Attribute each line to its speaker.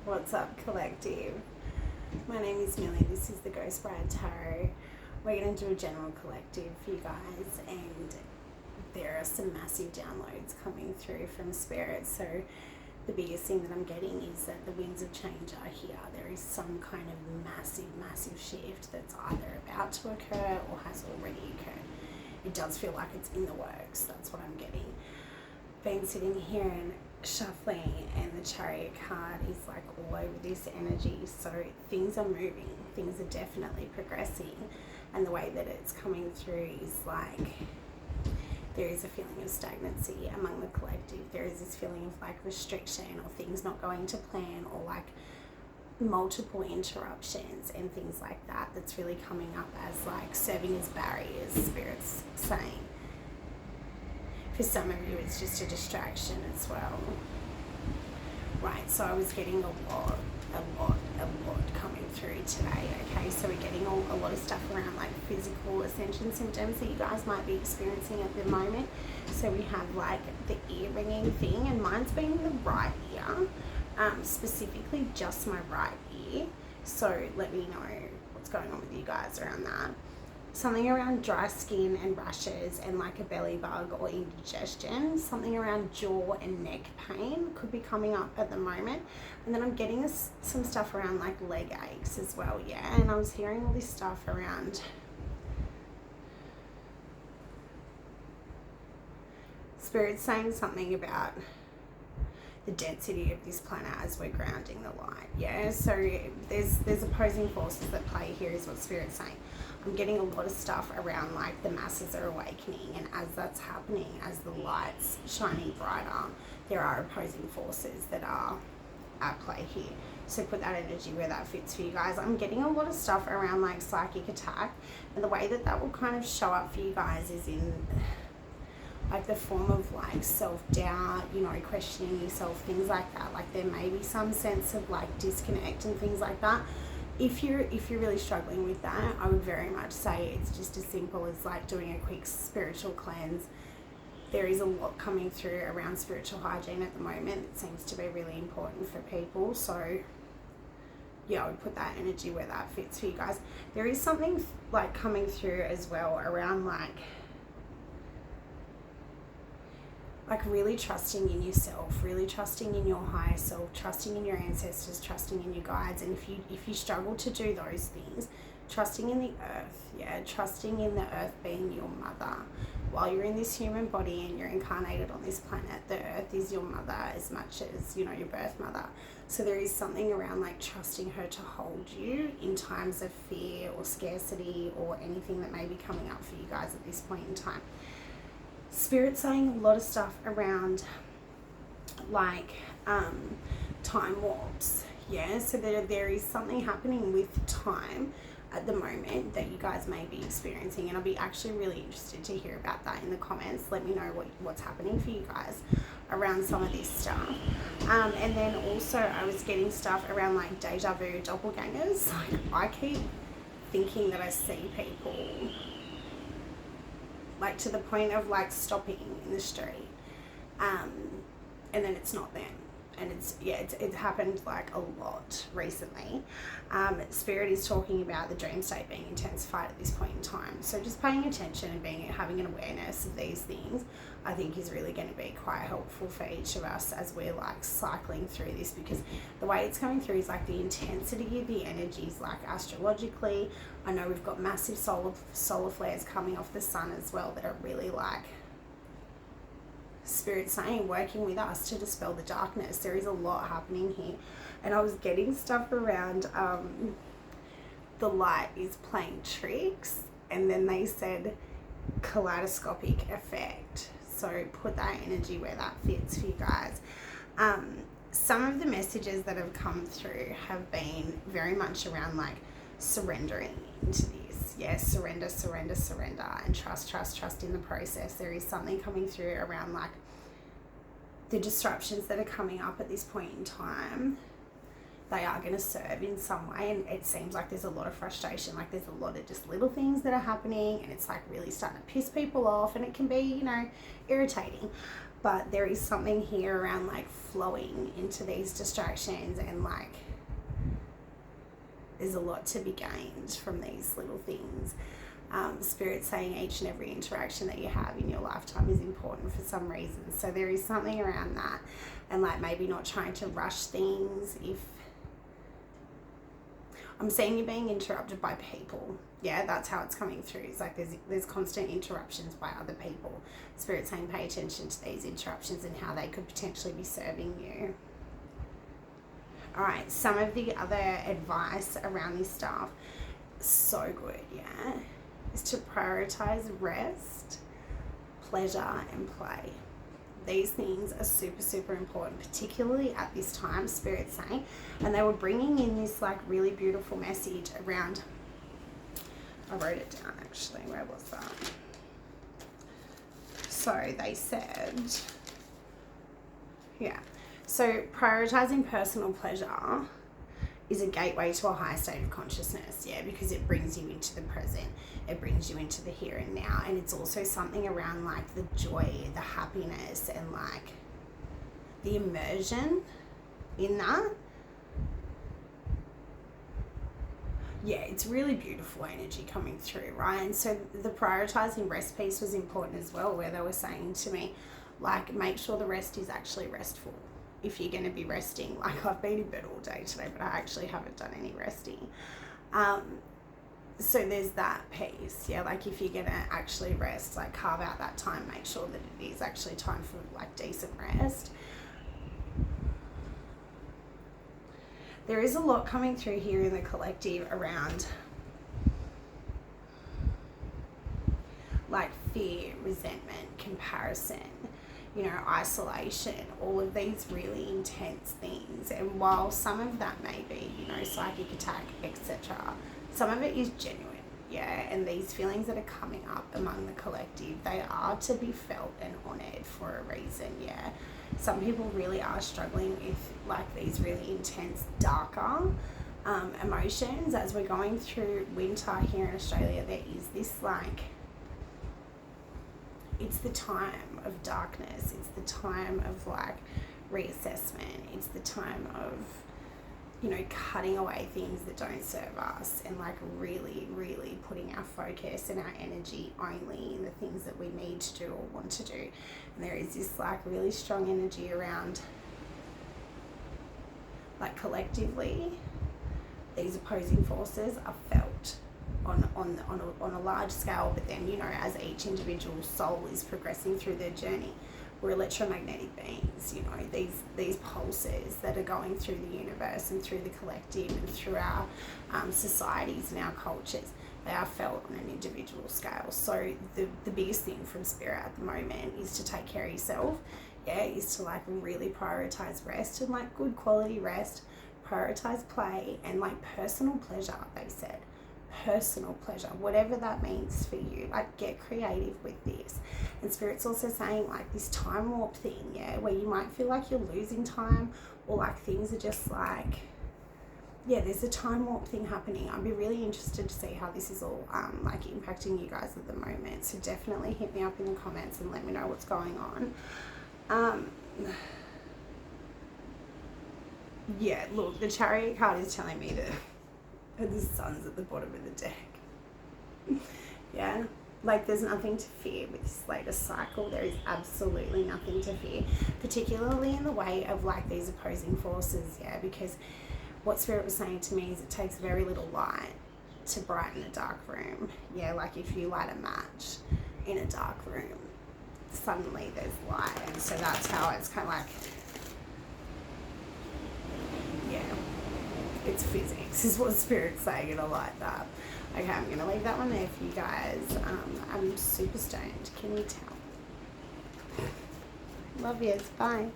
Speaker 1: What's up, collective? My name is Millie. This is the Ghost Bride Tarot. We're going to do a general collective for you guys, and there are some massive downloads coming through from spirit. So the biggest thing that I'm getting is that the winds of change are here. There is some kind of massive shift that's either about to occur or has already occurred. It does feel like it's in the works. That's what I'm getting. Been sitting here and shuffling, and the Chariot card is like all over this energy. So things are moving, things are definitely progressing, and the way that it's coming through is like there is a feeling of stagnancy among the collective. There is this feeling of like restriction or things not going to plan, or like multiple interruptions and things like that. That's really coming up as like serving as barriers, spirit's saying. For some of you, it's just a distraction as well. Right, so I was getting a lot coming through today, okay? So we're getting a lot of stuff around like physical ascension symptoms that you guys might be experiencing at the moment. So we have like the ear ringing thing, and mine's been the right ear, specifically just my right ear. So let me know what's going on with you guys around that. Something around dry skin and rashes and like a belly bug or indigestion. Something around jaw and neck pain could be coming up at the moment. And then I'm getting some stuff around like leg aches as well, yeah. And I was hearing all this stuff around Spirit saying something about the density of this planet as we're grounding the light, yeah. So there's opposing forces that play here is what Spirit's saying. I'm getting a lot of stuff around like the masses are awakening, and as that's happening, as the light's shining brighter, there are opposing forces that are at play here. So put that energy where that fits for you guys. I'm getting a lot of stuff around like psychic attack, and the way that that will kind of show up for you guys is in like the form of like self-doubt, you know, questioning yourself, things like that. Like there may be some sense of like disconnect and things like that. If you're really struggling with that, I would very much say it's just as simple as like doing a quick spiritual cleanse. There is a lot coming through around spiritual hygiene at the moment. It seems to be really important for people. So yeah, I would put that energy where that fits for you guys. There is something like coming through as well around like really trusting in yourself, really trusting in your higher self, trusting in your ancestors, trusting in your guides. And if you struggle to do those things, trusting in the earth, yeah, trusting in the earth being your mother. While you're in this human body and you're incarnated on this planet, the earth is your mother as much as, you know, your birth mother. So there is something around like trusting her to hold you in times of fear or scarcity or anything that may be coming up for you guys at this point in time. Spirit saying a lot of stuff around like time warps, yeah. So there is something happening with time at the moment that you guys may be experiencing, and I'll be actually really interested to hear about that in the comments. Let me know what's happening for you guys around some of this stuff. And then also I was getting stuff around like deja vu, doppelgangers. Like I keep thinking that I see people like to the point of like stopping in the street, and then it's not them, and it's happened like a lot recently. Spirit is talking about the dream state being intensified at this point in time, so just paying attention and having an awareness of these things I think is really going to be quite helpful for each of us as we're like cycling through this, because the way it's coming through is like the intensity of the energies, like astrologically. I know we've got massive solar flares coming off the sun as well that are really like Spirit saying working with us to dispel the darkness. There is a lot happening here, and I was getting stuff around the light is playing tricks, and then they said kaleidoscopic effect. So put that energy where that fits for you guys. Some of the messages that have come through have been very much around like surrendering into this. Yes, surrender, and trust in the process. There is something coming through around like the disruptions that are coming up at this point in time. They are going to serve in some way, and it seems like there's a lot of frustration, like there's a lot of just little things that are happening, and it's like really starting to piss people off, and it can be, you know, irritating. But there is something here around like flowing into these distractions, and like there's a lot to be gained from these little things. Spirit saying each and every interaction that you have in your lifetime is important for some reason. So there is something around that, and like maybe not trying to rush things. If I'm seeing you being interrupted by people, yeah, that's how it's coming through. It's like there's constant interruptions by other people. Spirit saying pay attention to these interruptions and how they could potentially be serving you. All right, some of the other advice around this stuff, so good, yeah, is to prioritize rest, pleasure, and play. These things are super, super important, particularly at this time, Spirit's saying. And they were bringing in this like really beautiful message around, I wrote it down actually, where was that? So they said, yeah, so prioritizing personal pleasure is a gateway to a higher state of consciousness, yeah, because it brings you into the present, it brings you into the here and now, and it's also something around like the joy, the happiness, and like the immersion in that. Yeah, it's really beautiful energy coming through, right? And so the prioritizing rest piece was important as well, where they were saying to me, like, make sure the rest is actually restful. If you're going to be resting, like I've been in bed all day today, but I actually haven't done any resting. So there's that piece, yeah, like if you're going to actually rest, like carve out that time, make sure that it is actually time for like decent rest. There is a lot coming through here in the collective around like fear, resentment, comparison, you know, isolation, all of these really intense things. And while some of that may be, you know, psychic attack, etc., some of it is genuine, yeah. And these feelings that are coming up among the collective, they are to be felt and honored for a reason, yeah. Some people really are struggling with like these really intense, darker emotions. As we're going through winter here in Australia, there is this like, it's the time of darkness, it's the time of like reassessment, it's the time of, you know, cutting away things that don't serve us, and like really, really putting our focus and our energy only in the things that we need to do or want to do. And there is this like really strong energy around like collectively these opposing forces are felt on a large scale, but then, you know, as each individual soul is progressing through their journey, we're electromagnetic beings, you know, these pulses that are going through the universe and through the collective and through our societies and our cultures, they are felt on an individual scale. So the biggest thing from Spirit at the moment is to take care of yourself, yeah, is to like really prioritize rest and like good quality rest, prioritize play and like personal pleasure, they said. Personal pleasure, whatever that means for you, like get creative with this. And Spirit's also saying like this time warp thing, yeah, where you might feel like you're losing time, or like things are just like, yeah, there's a time warp thing happening. I'd be really interested to see how this is all like impacting you guys at the moment. So definitely hit me up in the comments and let me know what's going on. Yeah, look, the Chariot card is telling me that the sun's at the bottom of the deck. Yeah, like there's nothing to fear with this latest cycle. There is absolutely nothing to fear, particularly in the way of like these opposing forces, yeah, because what Spirit was saying to me is it takes very little light to brighten a dark room. Yeah, like if you light a match in a dark room, suddenly there's light. And so that's how it's kind of like, yeah, it's physics is what Spirit's saying, and I like that. Okay, I'm going to leave that one there for you guys. I'm super stoned. Can you tell? Love yous. Bye.